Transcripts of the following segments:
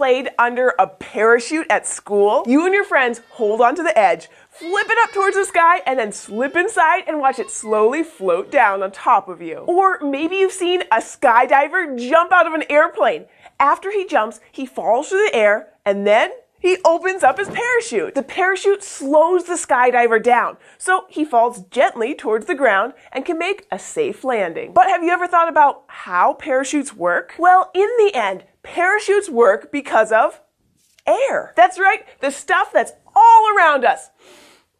played under a parachute at school? You and your friends hold onto the edge, flip it up towards the sky, and then slip inside and watch it slowly float down on top of you. Or maybe you've seen a skydiver jump out of an airplane. After he jumps, he falls through the air, and then he opens up his parachute. The parachute slows the skydiver down, so he falls gently towards the ground and can make a safe landing. But have you ever thought about how parachutes work? Well, in the end, parachutes work because of air. That's right, the stuff that's all around us.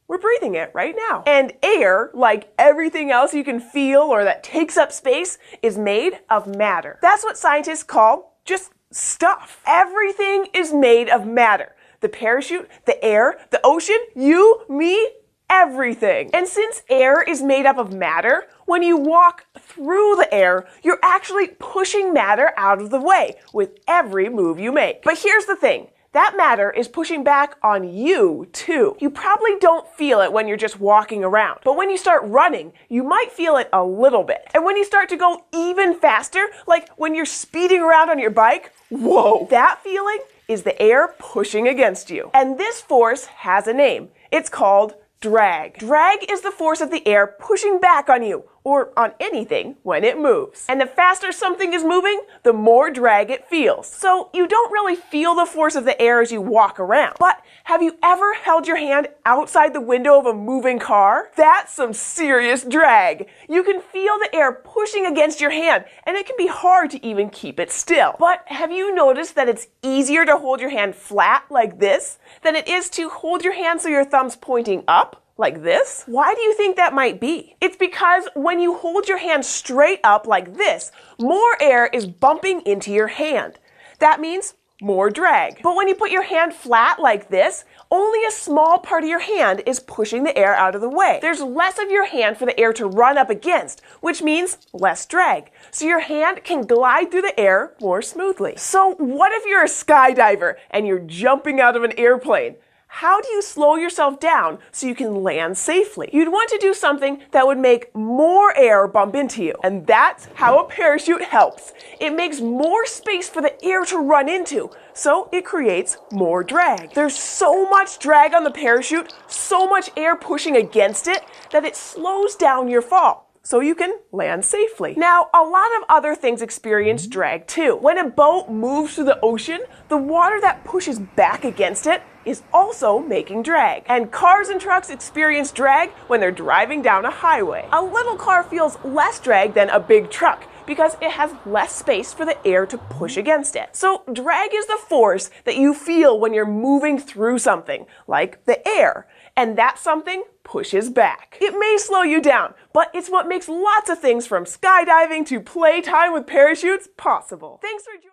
We're breathing it right now. And air, like everything else you can feel or that takes up space, is made of matter. That's what scientists call just stuff. Everything is made of matter. The parachute, the air, the ocean, you, me, everything. And since air is made up of matter, when you walk through the air, you're actually pushing matter out of the way with every move you make. But here's the thing. That matter is pushing back on you, too. You probably don't feel it when you're just walking around, but when you start running, you might feel it a little bit. And when you start to go even faster, like when you're speeding around on your bike, whoa, that feeling is the air pushing against you. And this force has a name. It's called drag. Drag is the force of the air pushing back on you, or on anything when it moves. And the faster something is moving, the more drag it feels. So you don't really feel the force of the air as you walk around. But have you ever held your hand outside the window of a moving car? That's some serious drag. You can feel the air pushing against your hand, and it can be hard to even keep it still. But have you noticed that it's easier to hold your hand flat like this than it is to hold your hand so your thumb's pointing up? Like this? Why do you think that might be? It's because when you hold your hand straight up like this, more air is bumping into your hand. That means more drag. But when you put your hand flat like this, only a small part of your hand is pushing the air out of the way. There's less of your hand for the air to run up against, which means less drag. So your hand can glide through the air more smoothly. So what if you're a skydiver and you're jumping out of an airplane? How do you slow yourself down so you can land safely? You'd want to do something that would make more air bump into you. And that's how a parachute helps. It makes more space for the air to run into, so it creates more drag. There's so much drag on the parachute, so much air pushing against it, that it slows down your fall, so you can land safely. Now, a lot of other things experience drag too. When a boat moves through the ocean, the water that pushes back against it is also making drag. And cars and trucks experience drag when they're driving down a highway. A little car feels less drag than a big truck because it has less space for the air to push against it. So drag is the force that you feel when you're moving through something, like the air, and that something pushes back. It may slow you down, but it's what makes lots of things from skydiving to playtime with parachutes possible. Thanks for joining.